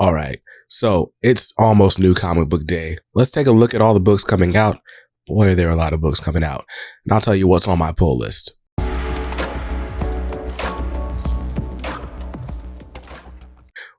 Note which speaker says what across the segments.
Speaker 1: All right, so it's almost New Comic Book Day. Let's take a look at all the books coming out. Boy, are there a lot of books coming out. And I'll tell you what's on my pull list.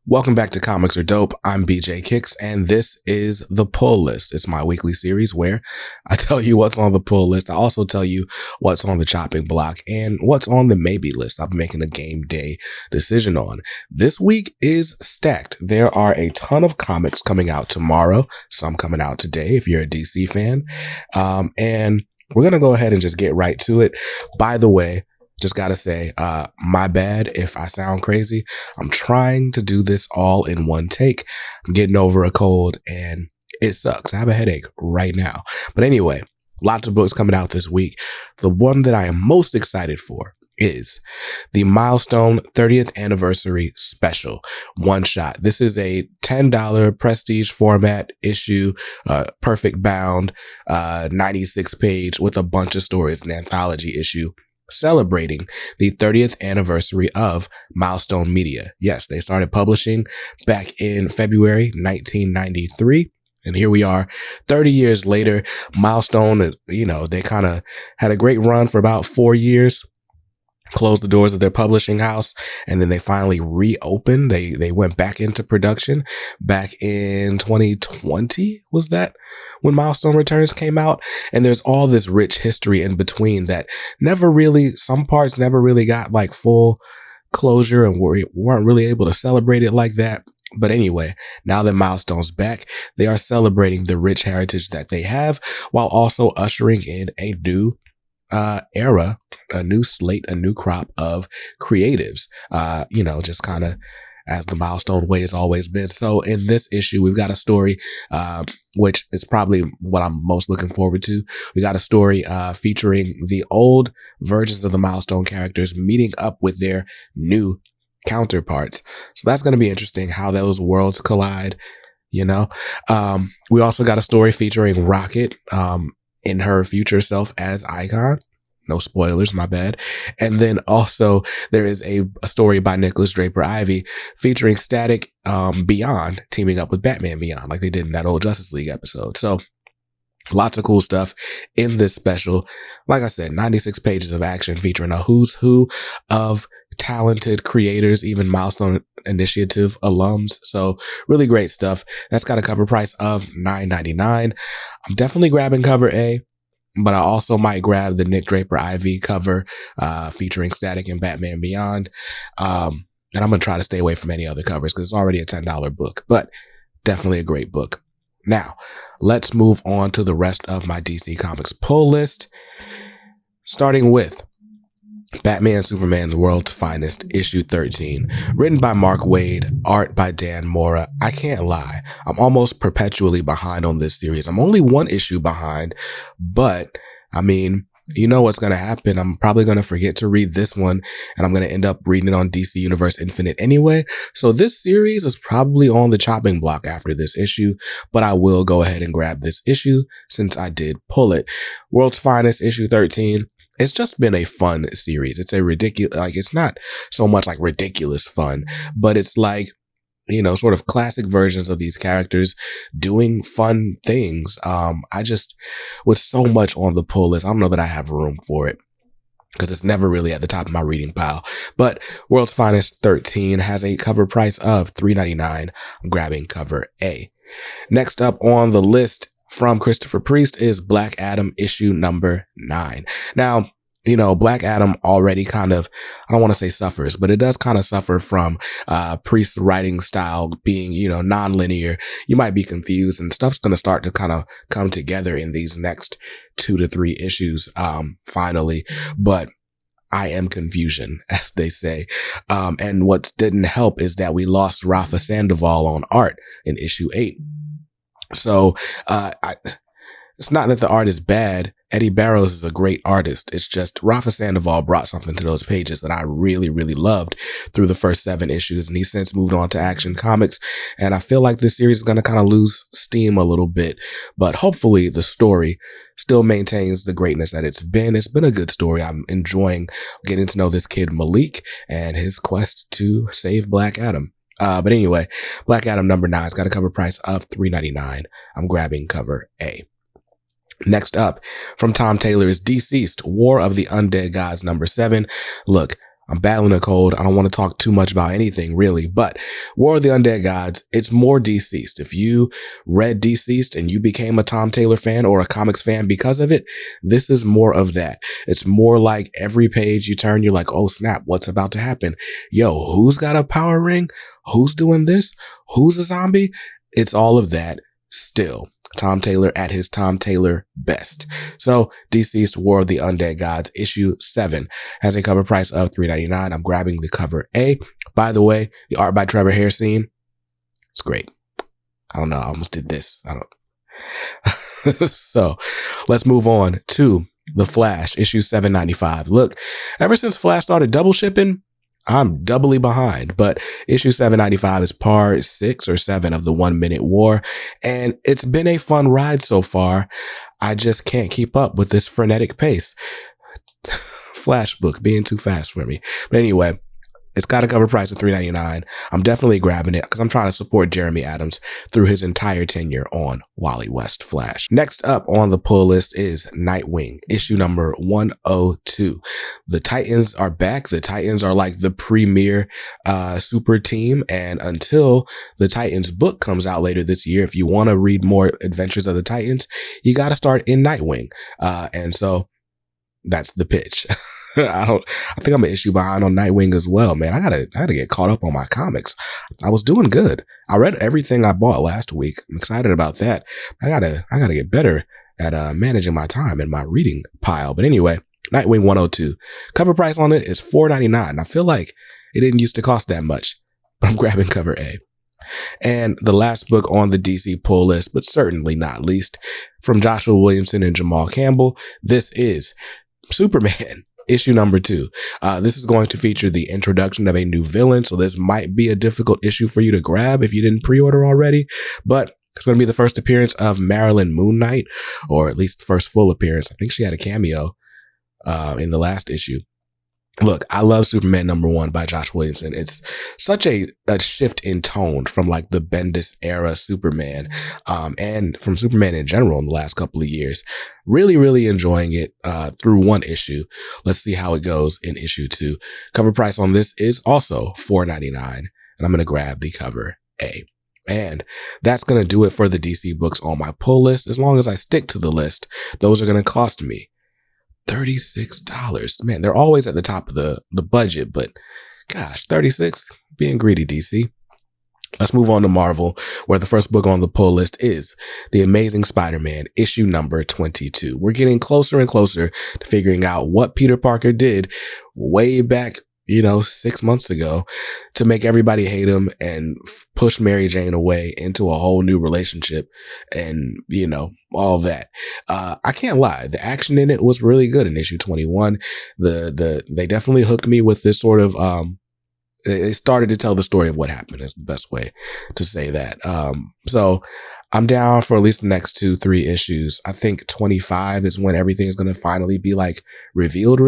Speaker 1: Welcome back to Comics Are Dope. I'm BJ Kicks, and this is The Pull List. It's my weekly series where I tell you what's on the pull list. I also tell you what's on the chopping block and what's on the maybe list I'm making a game day decision on. This week is stacked. There are a ton of comics coming out tomorrow, some coming out today if you're a DC fan. And we're going to go ahead and just get right to it. By the way, just got to say, my bad if I sound crazy. I'm trying to do this all in one take. I'm getting over a cold and it sucks. I have a headache right now. But anyway, lots of books coming out this week. The one that I am most excited for is the Milestone 30th Anniversary Special One Shot. This is a $10 prestige format issue, perfect bound, 96 page with a bunch of stories, an anthology issue, celebrating the 30th anniversary of Milestone Media. Yes, they started publishing back in February 1993. And here we are 30 years later. Milestone, they kind of had a great run for about 4 years, closed the doors of their publishing house, and then they finally reopened. They went back into production back in 2020, was that when Milestone Returns came out? And there's all this rich history in between that some parts never really got like full closure, and we weren't really able to celebrate it like that. But anyway, now that Milestone's back, they are celebrating the rich heritage that they have while also ushering in a new era, a new slate, a new crop of creatives, just kind of as the Milestone way has always been. So in this issue, we've got a story, which is probably what I'm most looking forward to. We got a story featuring the old versions of the Milestone characters meeting up with their new counterparts. So that's going to be interesting how those worlds collide, We also got a story featuring Rocket, in her future self as Icon. No spoilers, my bad. And then also there is a story by Nicholas Draper Ivey featuring Static Beyond teaming up with Batman Beyond like they did in that old Justice League episode. So lots of cool stuff in this special. Like I said, 96 pages of action featuring a who's who of talented creators, even Milestone Initiative alums. So really great stuff. That's got a cover price of $9.99. I'm definitely grabbing cover A, but I also might grab the Nick Draper Ivey cover featuring Static and Batman Beyond. And I'm going to try to stay away from any other covers because it's already a $10 book, but definitely a great book. Now, let's move on to the rest of my DC Comics pull list, starting with Batman Superman, the World's Finest, issue 13, written by Mark Waid, art by Dan Mora. I can't lie, I'm almost perpetually behind on this series. I'm only one issue behind, but I mean, you know what's going to happen. I'm probably going to forget to read this one, and I'm going to end up reading it on DC Universe Infinite anyway. So this series is probably on the chopping block after this issue, but I will go ahead and grab this issue since I did pull it. World's Finest, issue 13. It's just been a fun series. It's a ridiculous, it's not so much like ridiculous fun, but it's like, sort of classic versions of these characters doing fun things. With so much on the pull list, I don't know that I have room for it because it's never really at the top of my reading pile. But World's Finest 13 has a cover price of $3.99. I'm grabbing cover A. Next up on the list from Christopher Priest is Black Adam issue number 9. Now, Black Adam already kind of, I don't want to say suffers, but it does kind of suffer from Priest's writing style being, non-linear. You might be confused, and stuff's going to start to kind of come together in these next 2 to 3 issues, finally. But I am confusion, as they say. And what didn't help is that we lost Rafa Sandoval on art in issue 8. So it's not that the art is bad. Eddie Barrows is a great artist. It's just Rafa Sandoval brought something to those pages that I really, really loved through the first 7 issues. And he's since moved on to Action Comics. And I feel like this series is going to kind of lose steam a little bit. But hopefully the story still maintains the greatness that it's been. It's been a good story. I'm enjoying getting to know this kid Malik and his quest to save Black Adam. But anyway, Black Adam number 9's got a cover price of $3.99. I'm grabbing cover A. Next up, from Tom Taylor's Deceased, War of the Undead Gods number 7. Look, I'm battling a cold. I don't want to talk too much about anything really, but War of the Undead Gods, it's more Deceased. If you read Deceased and you became a Tom Taylor fan or a comics fan because of it, this is more of that. It's more like every page you turn, you're like, oh snap, what's about to happen? Yo, who's got a power ring? Who's doing this? Who's a zombie? It's all of that still. Tom Taylor at his Tom Taylor best. So, Deceased, War of the Undead Gods, issue 7 has a cover price of $3.99. I'm grabbing the cover A. By the way, the art by Trevor Hairsine, it's great. I don't know. I almost did this. I don't. So, let's move on to The Flash, issue 795. Look, ever since Flash started double shipping, I'm doubly behind, but issue 795 is part 6 or 7 of the 1 Minute War, and it's been a fun ride so far. I just can't keep up with this frenetic pace. Flash book being too fast for me. But anyway, it's got a cover price of $3.99. I'm definitely grabbing it because I'm trying to support Jeremy Adams through his entire tenure on Wally West Flash. Next up on the pull list is Nightwing, issue number 102. The Titans are back. The Titans are like the premier super team. And until the Titans book comes out later this year, if you want to read more Adventures of the Titans, you got to start in Nightwing. And so that's the pitch. I think I'm an issue behind on Nightwing as well, man. I gotta get caught up on my comics. I was doing good. I read everything I bought last week. I'm excited about that. I gotta get better at managing my time and my reading pile. But anyway, Nightwing 102. Cover price on it is $4.99. I feel like it didn't used to cost that much, but I'm grabbing cover A. And the last book on the DC pull list, but certainly not least, from Joshua Williamson and Jamal Campbell, this is Superman. Issue number 2. This is going to feature the introduction of a new villain, so this might be a difficult issue for you to grab if you didn't pre-order already, but it's going to be the first appearance of Marilyn Moon Knight, or at least the first full appearance. I think she had a cameo in the last issue. Look, I love Superman number 1 by Josh Williamson. It's such a shift in tone from like the Bendis era Superman, and from Superman in general in the last couple of years. Really, really enjoying it through 1 issue. Let's see how it goes in issue 2. Cover price on this is also $4.99, and I'm going to grab the cover A. And that's going to do it for the DC books on my pull list. As long as I stick to the list, those are going to cost me $36. Man, they're always at the top of the budget, but gosh, $36, being greedy, DC. Let's move on to Marvel, where the first book on the pull list is The Amazing Spider-Man, issue number 22. We're getting closer and closer to figuring out what Peter Parker did way back, 6 months ago to make everybody hate him and push Mary Jane away into a whole new relationship and, all of that. I can't lie. The action in it was really good in issue 21. They definitely hooked me with this sort of, they started to tell the story of what happened is the best way to say that. So I'm down for at least the next 2-3 issues. I think 25 is when everything is going to finally be like revealed.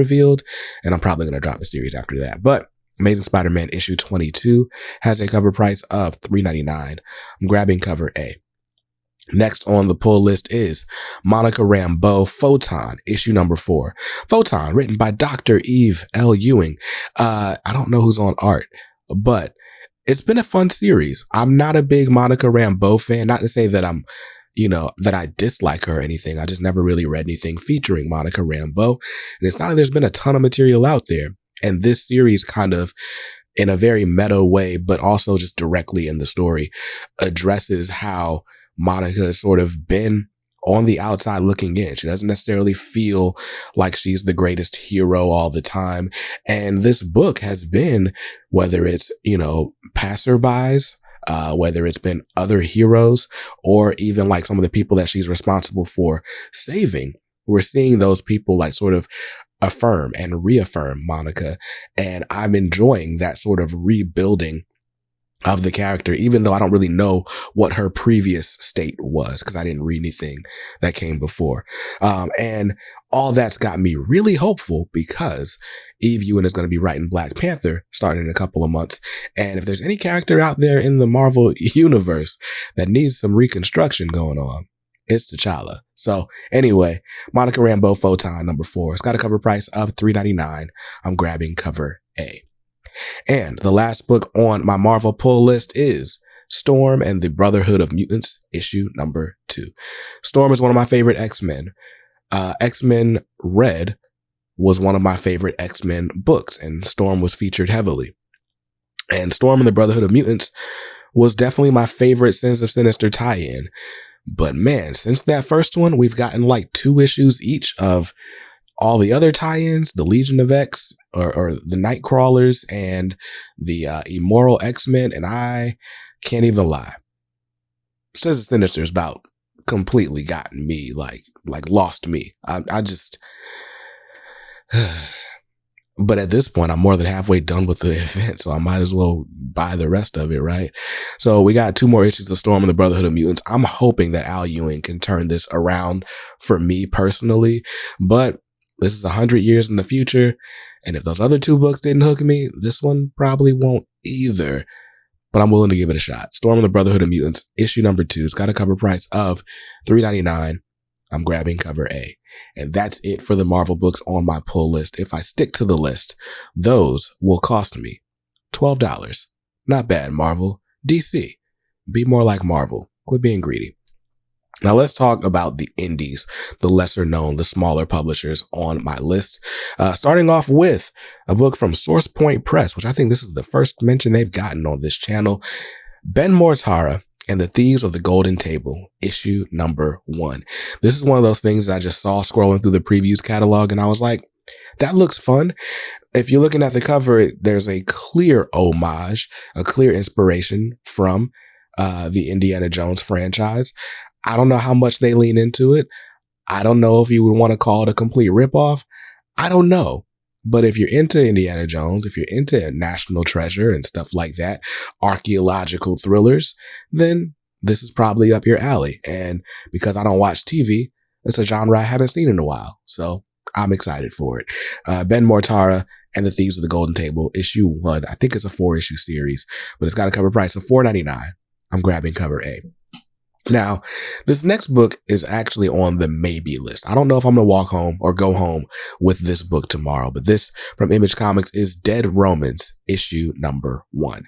Speaker 1: And I'm probably going to drop the series after that. But Amazing Spider-Man issue 22 has a cover price of $3.99. I'm grabbing cover A. Next on the pull list is Monica Rambeau, Photon, issue number 4. Photon, written by Dr. Eve L. Ewing. I don't know who's on art, but it's been a fun series. I'm not a big Monica Rambeau fan. Not to say that I'm, that I dislike her or anything. I just never really read anything featuring Monica Rambeau. And it's not like there's been a ton of material out there. And this series kind of, in a very meta way, but also just directly in the story, addresses how Monica has sort of been on the outside looking in. She doesn't necessarily feel like she's the greatest hero all the time. And this book has been, whether it's, passerbys, whether it's been other heroes, or even like some of the people that she's responsible for saving, we're seeing those people like sort of affirm and reaffirm Monica. And I'm enjoying that sort of rebuilding of the character, even though I don't really know what her previous state was because I didn't read anything that came before. And all that's got me really hopeful because Eve Ewing is going to be writing Black Panther starting in a couple of months. And if there's any character out there in the Marvel universe that needs some reconstruction going on, it's T'Challa. So anyway, Monica Rambeau Photon number 4. It's got a cover price of $3.99. I'm grabbing cover A. And the last book on my Marvel pull list is Storm and the Brotherhood of Mutants, issue number 2. Storm is one of my favorite X-Men. X-Men Red was one of my favorite X-Men books, and Storm was featured heavily. And Storm and the Brotherhood of Mutants was definitely my favorite Sins of Sinister tie-in. But man, since that first one, we've gotten like 2 issues each of all the other tie-ins, the Legion of X, or the Nightcrawlers, and the Immoral X-Men, and I can't even lie. Sins of Sinister's about completely gotten me, like lost me. I just... But at this point, I'm more than halfway done with the event, so I might as well buy the rest of it, right? So we got 2 more issues of Storm and the Brotherhood of Mutants. I'm hoping that Al Ewing can turn this around for me personally, but this is 100 years in the future, and if those other 2 books didn't hook me, this one probably won't either. But I'm willing to give it a shot. Storm and the Brotherhood of Mutants, issue number 2. It's got a cover price of $3.99. I'm grabbing cover A. And that's it for the Marvel books on my pull list. If I stick to the list, those will cost me $12. Not bad, Marvel. DC, be more like Marvel. Quit being greedy. Now let's talk about the indies, the lesser known, the smaller publishers on my list. Starting off with a book from Source Point Press, which I think this is the first mention they've gotten on this channel. Ben Mortara and the Thieves of the Golden Table, issue number 1. This is one of those things that I just saw scrolling through the previews catalog, and I was like, that looks fun. If you're looking at the cover, there's a clear homage, a clear inspiration from the Indiana Jones franchise. I don't know how much they lean into it. I don't know if you would want to call it a complete ripoff. I don't know. But if you're into Indiana Jones, if you're into National Treasure and stuff like that, archaeological thrillers, then this is probably up your alley. And because I don't watch TV, it's a genre I haven't seen in a while. So I'm excited for it. Ben Mortara and the Thieves of the Golden Table, issue 1. I think it's a 4-issue series, but it's got a cover price of $4.99. I'm grabbing cover A. Now, this next book is actually on the maybe list. I don't know if I'm going to walk home or go home with this book tomorrow, but this from Image Comics is Dead Romans, issue number 1.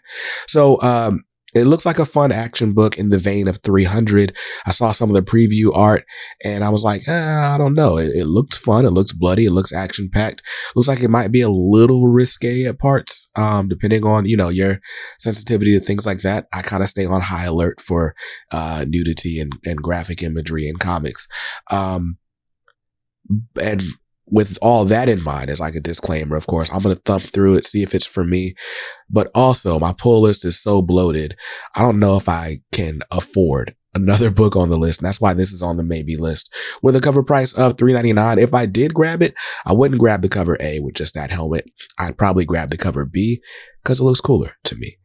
Speaker 1: So, it looks like a fun action book in the vein of 300. I saw some of the preview art and I was like, I don't know. It looks fun. It looks bloody. It looks action packed. Looks like it might be a little risque at parts, depending on, your sensitivity to things like that. I kind of stay on high alert for nudity and graphic imagery in comics. And with all that in mind, as like a disclaimer, of course, I'm going to thumb through it, see if it's for me. But also, my pull list is so bloated, I don't know if I can afford another book on the list. And that's why this is on the maybe list with a cover price of $3.99. If I did grab it, I wouldn't grab the cover A with just that helmet. I'd probably grab the cover B because it looks cooler to me.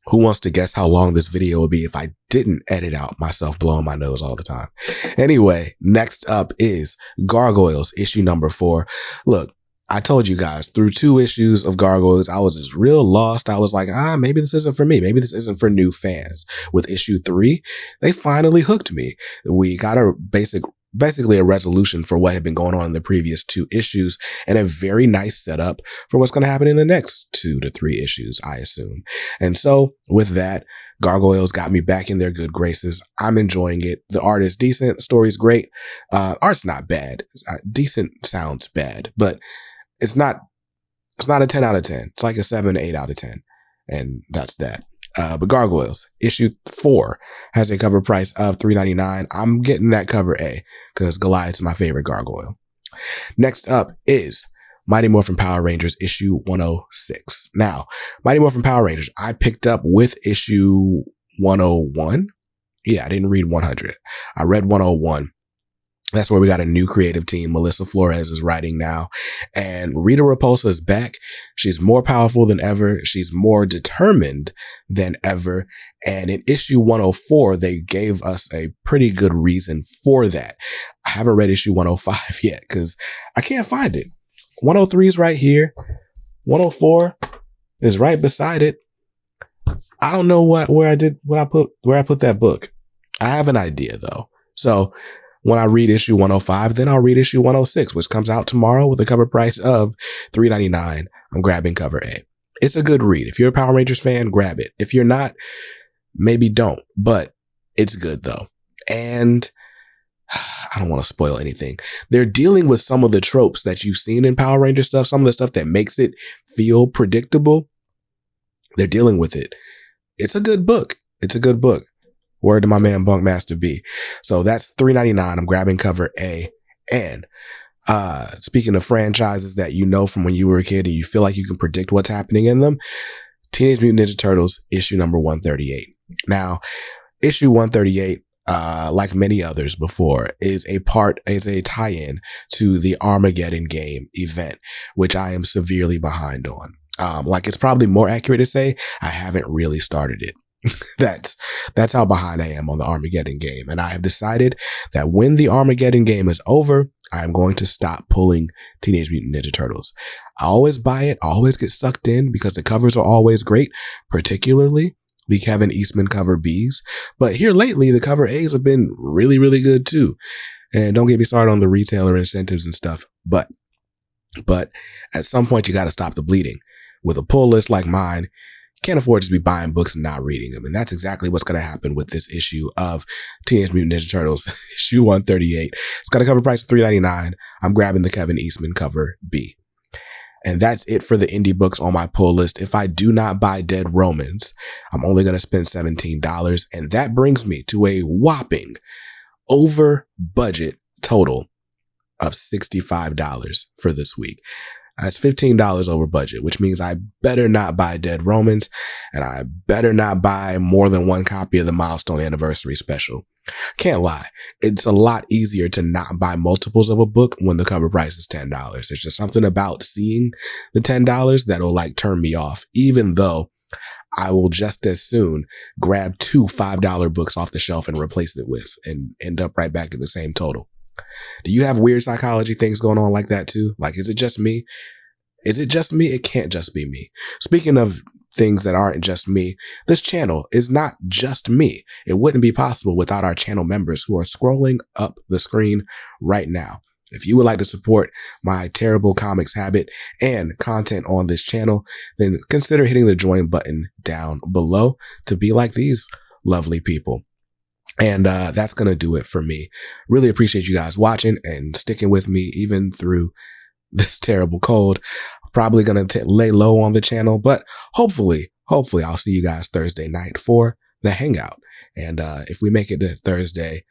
Speaker 1: Who wants to guess how long this video would be if I didn't edit out myself blowing my nose all the time? Anyway, next up is Gargoyles, issue number 4. Look, I told you guys through 2 issues of Gargoyles, I was just real lost. I was like, maybe this isn't for me. Maybe this isn't for new fans. With issue 3, they finally hooked me. We got a basically a resolution for what had been going on in the previous 2 issues and a very nice setup for what's going to happen in the next 2 to 3 issues, I assume. And so with that, Gargoyles got me back in their good graces. I'm enjoying it. The art is decent. The story's great. Art's not bad. Decent sounds bad, but it's not a 10 out of 10. It's like a 7, 8 out of 10. And that's that. But Gargoyles, issue 4, has a cover price of $3.99. I'm getting that cover A because Goliath's my favorite gargoyle. Next up is Mighty Morphin Power Rangers, issue 106. Now, Mighty Morphin Power Rangers, I picked up with issue 101. Yeah, I didn't read 100. I read 101. That's where we got a new creative team. Melissa Flores is writing now. And Rita Repulsa is back. She's more powerful than ever. She's more determined than ever. And in issue 104, they gave us a pretty good reason for that. I haven't read issue 105 yet because I can't find it. 103 is right here. 104 is right beside it. I don't know where I put that book. I have an idea though. So when I read issue 105, then I'll read issue 106, which comes out tomorrow with a cover price of $3.99. I'm grabbing cover A. It's a good read. If you're a Power Rangers fan, grab it. If you're not, maybe don't, but it's good though. And I don't want to spoil anything. They're dealing with some of the tropes that you've seen in Power Ranger stuff, some of the stuff that makes it feel predictable. They're dealing with it. It's a good book. It's a good book. Word to my man Bunkmaster B. So that's $3.99. I'm grabbing cover A. And speaking of franchises that you know from when you were a kid and you feel like you can predict what's happening in them, Teenage Mutant Ninja Turtles issue number 138. Now, issue 138, like many others before, is a tie-in to the Armageddon game event, which I am severely behind on. Like it's probably more accurate to say I haven't really started it. That's how behind I am on the Armageddon game. And I have decided that when the Armageddon game is over, I am going to stop pulling Teenage Mutant Ninja Turtles. I always buy it. I always get sucked in because the covers are always great, particularly the Kevin Eastman cover Bs. But here lately, the cover As have been really, really good too. And don't get me started on the retailer incentives and stuff. But at some point, you got to stop the bleeding. With a pull list like mine, can't afford to be buying books and not reading them. And that's exactly what's going to happen with this issue of Teenage Mutant Ninja Turtles, issue 138. It's got a cover price of $3.99. I'm grabbing the Kevin Eastman cover B. And that's it for the indie books on my pull list. If I do not buy Dead Romans, I'm only going to spend $17. And that brings me to a whopping over budget total of $65 for this week. That's $15 over budget, which means I better not buy Dead Romans and I better not buy more than one copy of the Milestone Anniversary Special. Can't lie. It's a lot easier to not buy multiples of a book when the cover price is $10. There's just something about seeing the $10 that'll like turn me off, even though I will just as soon grab two $5 books off the shelf and replace it with and end up right back at the same total. Do you have weird psychology things going on like that too? Like, is it just me? Is it just me? It can't just be me. Speaking of things that aren't just me, this channel is not just me. It wouldn't be possible without our channel members who are scrolling up the screen right now. If you would like to support my terrible comics habit and content on this channel, then consider hitting the join button down below to be like these lovely people. And that's going to do it for me. Really appreciate you guys watching and sticking with me even through this terrible cold. Probably going to lay low on the channel, but hopefully I'll see you guys Thursday night for the hangout. And if we make it to Thursday,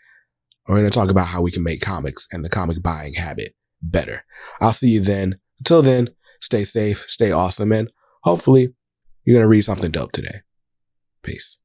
Speaker 1: we're going to talk about how we can make comics and the comic buying habit better. I'll see you then. Until then, stay safe, stay awesome, and hopefully you're going to read something dope today. Peace.